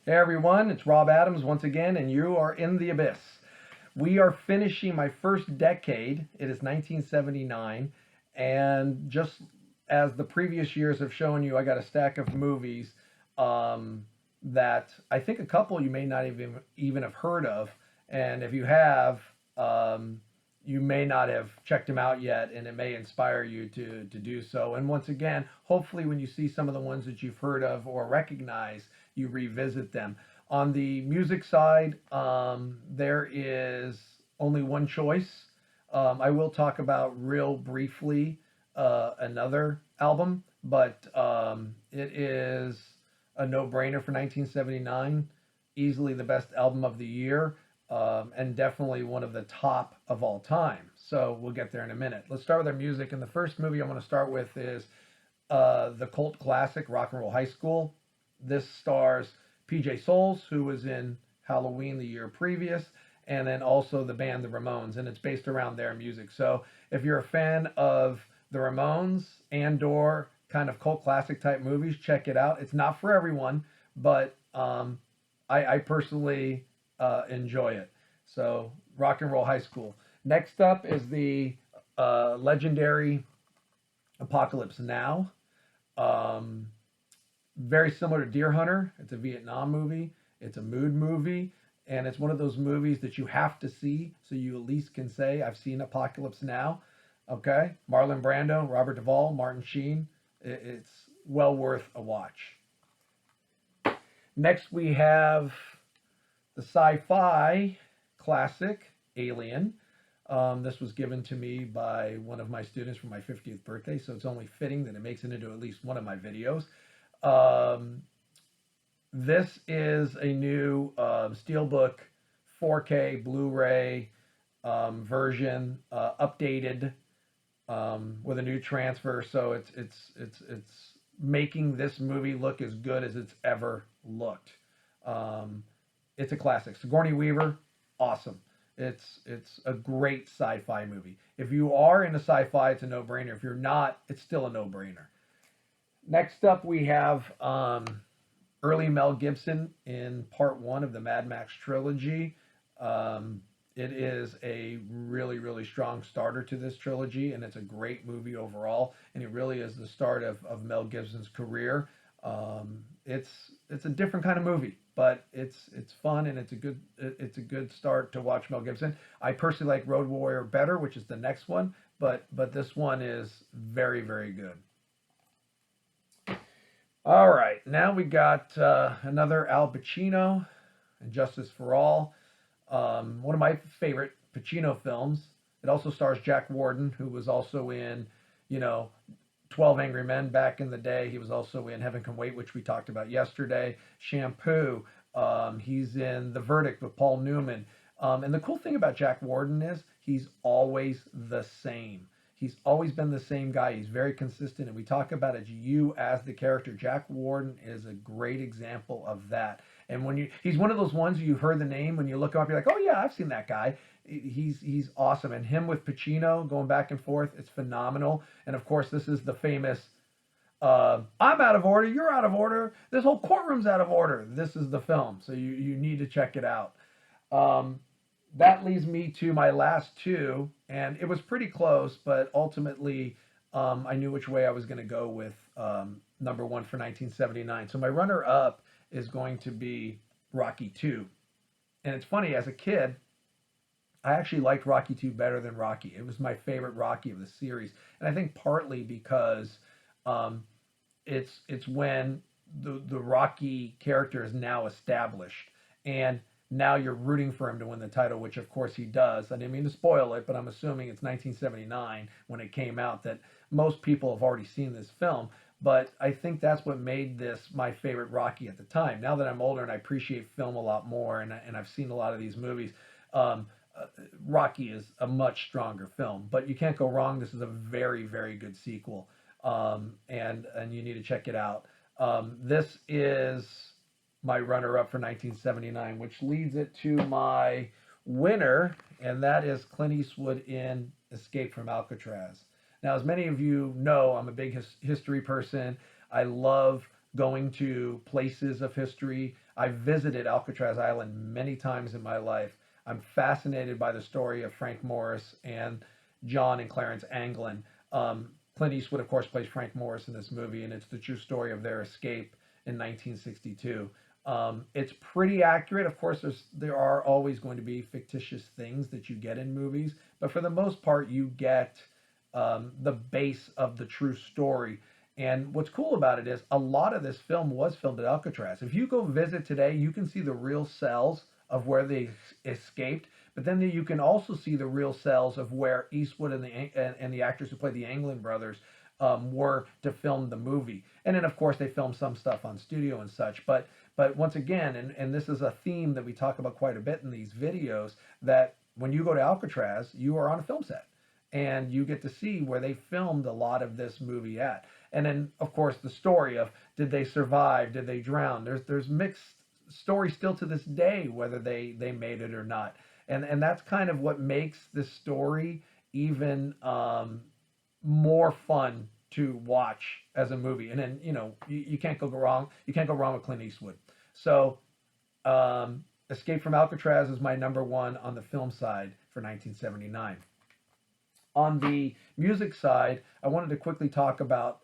Hey everyone, it's Rob Adams once again, and you are in the abyss. We are finishing my first decade. It is 1979, and just as the previous years have shown you, I got a stack of movies that I think a couple you may not even have heard of, and if you have, you may not have checked them out yet, and it may inspire you to do so. And once again, hopefully, when you see some of the ones that you've heard of or recognize, you revisit them. On the music side, there is only one choice. I will talk about real briefly another album, but it is a no-brainer for 1979. Easily the best album of the year, and definitely one of the top of all time. So we'll get there in a minute. Let's start with our music, and the first movie I want to start with is the cult classic Rock and Roll High School. This stars PJ Soles, who was in Halloween the year previous, and then also the band The Ramones, and it's based around their music. So if you're a fan of the Ramones and/or kind of cult classic type movies, check it out. It's not for everyone, but I personally enjoy it. So Rock and Roll High School. Next up is the legendary Apocalypse Now. Very similar to Deer Hunter. It's a Vietnam movie. It's a mood movie. And it's one of those movies that you have to see so you at least can say, I've seen Apocalypse Now. Okay? Marlon Brando, Robert Duvall, Martin Sheen. It's well worth a watch. Next we have the sci-fi classic Alien. This was given to me by one of my students for my 50th birthday, so it's only fitting that it makes it into at least one of my videos. This is a new Steelbook 4K Blu-ray version, updated with a new transfer. So it's making this movie look as good as it's ever looked. It's a classic. Sigourney Weaver, awesome. It's a great sci-fi movie. If you are into sci-fi, it's a no-brainer. If you're not, it's still a no-brainer. Next up, we have early Mel Gibson in part one of the Mad Max trilogy. It is a really, really strong starter to this trilogy, and it's a great movie overall, and it really is the start of Mel Gibson's career. It's a different kind of movie, but it's fun, and it's a good start to watch Mel Gibson. I personally like Road Warrior better, which is the next one, but this one is very, very good. All right, now we got another Al Pacino, and Justice for All. One of my favorite Pacino films. It also stars Jack Warden, who was also in, 12 Angry Men back in the day. He was also in Heaven Can Wait, which we talked about yesterday. Shampoo. He's in The Verdict with Paul Newman. And the cool thing about Jack Warden is he's always the same. He's always been the same guy. He's very consistent, and we talk about it. You as the character. Jack Warden is a great example of that. And he's one of those ones you've heard the name, when you look him up, you're like, oh yeah, I've seen that guy. He's awesome. And him with Pacino going back and forth, it's phenomenal. And of course, this is the famous, I'm out of order, you're out of order, this whole courtroom's out of order. This is the film, so you need to check it out. That leads me to my last two, and it was pretty close, but ultimately I knew which way I was going to go with number one for 1979. So my runner-up is going to be Rocky II. And it's funny, as a kid, I actually liked Rocky II better than Rocky. It was my favorite Rocky of the series. And I think partly because it's when the Rocky character is now established, and now you're rooting for him to win the title, which of course he does. I didn't mean to spoil it, but I'm assuming it's 1979 when it came out, that most people have already seen this film. But I think that's what made this my favorite Rocky at the time. Now that I'm older and I appreciate film a lot more, and I've seen a lot of these movies, Rocky is a much stronger film. But you can't go wrong. This is a very, very good sequel, and you need to check it out. This is my runner-up for 1979, which leads it to my winner, and that is Clint Eastwood in Escape from Alcatraz. Now, as many of you know, I'm a big history person. I love going to places of history. I've visited Alcatraz Island many times in my life. I'm fascinated by the story of Frank Morris and John and Clarence Anglin. Clint Eastwood, of course, plays Frank Morris in this movie, and it's the true story of their escape in 1962. It's pretty accurate. Of course, there are always going to be fictitious things that you get in movies, but for the most part, you get the base of the true story. And what's cool about it is a lot of this film was filmed at Alcatraz. If you go visit today, you can see the real cells of where they escaped, but then you can also see the real cells of where Eastwood and the actors who played the Anglin brothers were to film the movie. And then, of course, they filmed some stuff on studio and such. But once again, and this is a theme that we talk about quite a bit in these videos, that when you go to Alcatraz, you are on a film set and you get to see where they filmed a lot of this movie at. And then, of course, the story of did they survive? Did they drown? There's mixed stories still to this day whether they made it or not. And that's kind of what makes this story even more fun to watch as a movie. And then, you can't go wrong. You can't go wrong with Clint Eastwood. So Escape from Alcatraz is my number one on the film side for 1979. On the music side, I wanted to quickly talk about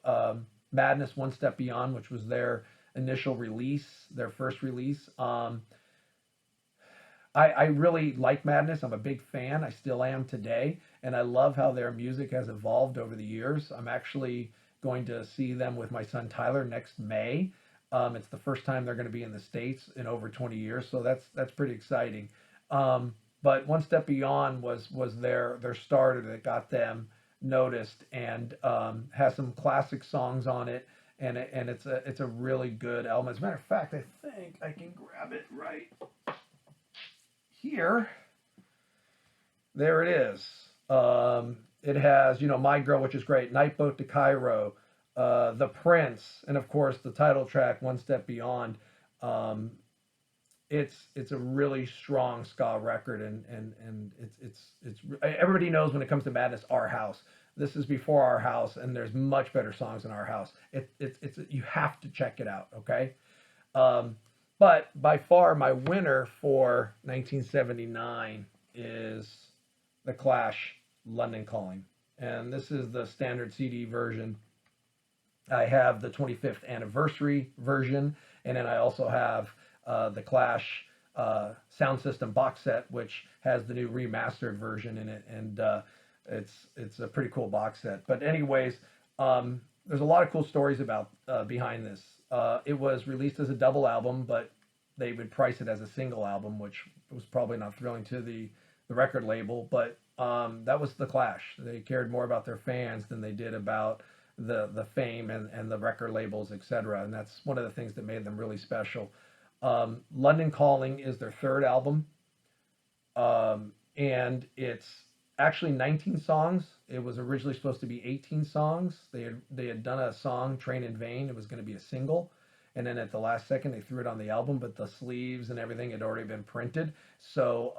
Madness One Step Beyond, which was their initial release, their first release. I really like Madness. I'm a big fan. I still am today. And I love how their music has evolved over the years. I'm actually going to see them with my son Tyler next May. It's the first time they're going to be in the States in over 20 years. So that's pretty exciting. But One Step Beyond was their starter that got them noticed, and has some classic songs on it, and it's a really good album. As a matter of fact, I think I can grab it right here. There it is. It has My Girl, which is great, Night Boat to Cairo, The Prince, and of course the title track One Step Beyond. It's a really strong ska record, and it's everybody knows when it comes to Madness, Our House. This is before Our House, and there's much better songs in Our House. It's you have to check it out, okay? But by far my winner for 1979 is The Clash, London Calling, and this is the standard CD version. I have the 25th anniversary version, and then I also have the Clash sound system box set, which has the new remastered version in it, and it's a pretty cool box set. But anyways, there's a lot of cool stories about behind this. It was released as a double album, but they would price it as a single album, which was probably not thrilling to the record label. But that was the Clash. They cared more about their fans than they did about the fame and the record labels, etc. And that's one of the things that made them really special. London Calling is their third album, and it's actually 19 songs. It was originally supposed to be 18 songs. They had done a song, Train in Vain. It was going to be a single, and then at the last second they threw it on the album, but the sleeves and everything had already been printed, so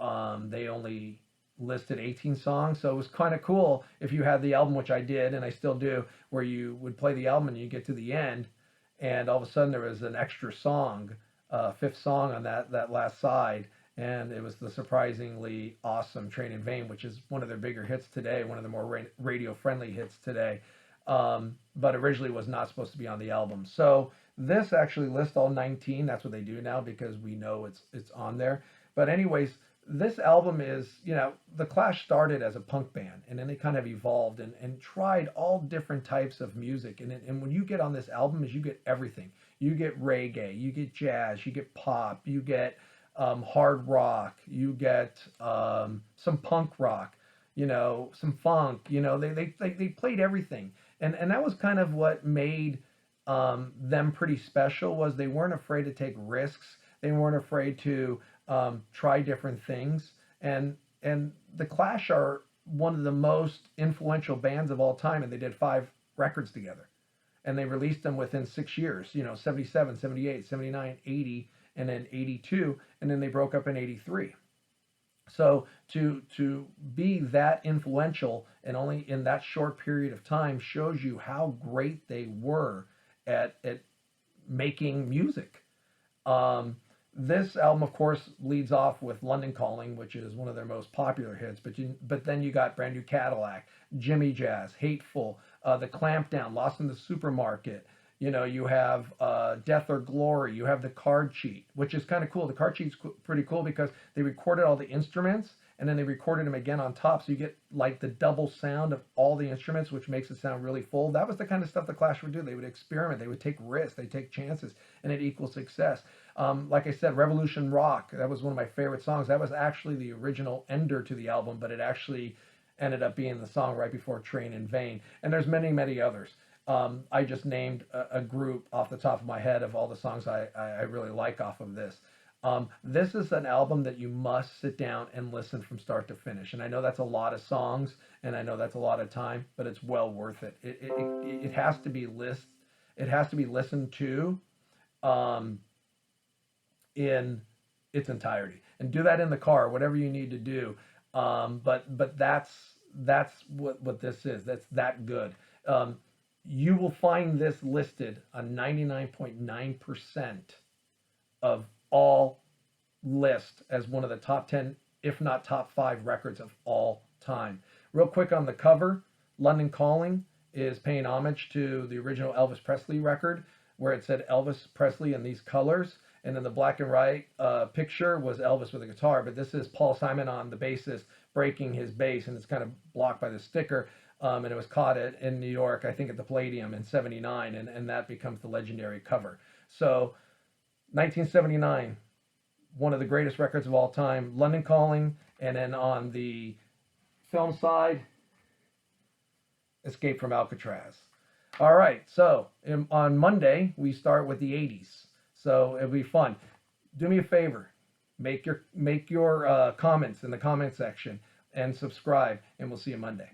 they only listed 18 songs. So it was kind of cool if you had the album, which I did and I still do, where you would play the album and you get to the end and all of a sudden there was an extra song, fifth song on that last side, and it was the surprisingly awesome Train in Vain, which is one of their bigger hits today, one of the more radio friendly hits today, but originally was not supposed to be on the album. So this actually lists all 19. That's what they do now because we know it's on there. But anyways, this album is, the Clash started as a punk band, and then they kind of evolved and tried all different types of music. And when you get on this album, you get everything. You get reggae, you get jazz, you get pop, you get hard rock, you get some punk rock, some funk. They played everything, and that was kind of what made them pretty special. Was they weren't afraid to take risks. They weren't afraid to try different things, and the Clash are one of the most influential bands of all time, and they did 5 records together, and they released them within 6 years, 77, 78, 79, 80, and then 82, and then they broke up in 83. So to be that influential and only in that short period of time shows you how great they were at making music. Um, this album, of course, leads off with London Calling, which is one of their most popular hits. But then you got Brand New Cadillac, Jimmy Jazz, Hateful, The Clampdown, Lost in the Supermarket. You know, you have Death or Glory. You have The Card Cheat, which is kind of cool. The Card Cheat's pretty cool because they recorded all the instruments and then they recorded them again on top, so you get like the double sound of all the instruments, which makes it sound really full. That was the kind of stuff the Clash would do. They would experiment, they would take risks, they take chances, and it equals success. Like I said, Revolution Rock, that was one of my favorite songs. That was actually the original ender to the album, but it actually ended up being the song right before Train in Vain. And there's many, many others. I just named a group off the top of my head of all the songs I really like off of this. This is an album that you must sit down and listen from start to finish. And I know that's a lot of songs, and I know that's a lot of time, but it's well worth it. It has to be it has to be listened to in its entirety, and do that in the car, whatever you need to do. But that's what this is. That's that good. You will find this listed on 99.9% of all lists as one of the top 10, if not top 5 records of all time. Real quick on the cover, London Calling is paying homage to the original Elvis Presley record, where it said Elvis Presley in these colors. And then the black and white picture was Elvis with a guitar, but this is Paul Simon on the bassist breaking his bass, and it's kind of blocked by the sticker. And it was caught in New York, I think at the Palladium in '79, and that becomes the legendary cover. So 1979, one of the greatest records of all time, London Calling, and then on the film side, Escape from Alcatraz. All right, so on Monday, we start with the 80s. So it'll be fun. Do me a favor, make your comments in the comment section and subscribe, and we'll see you Monday.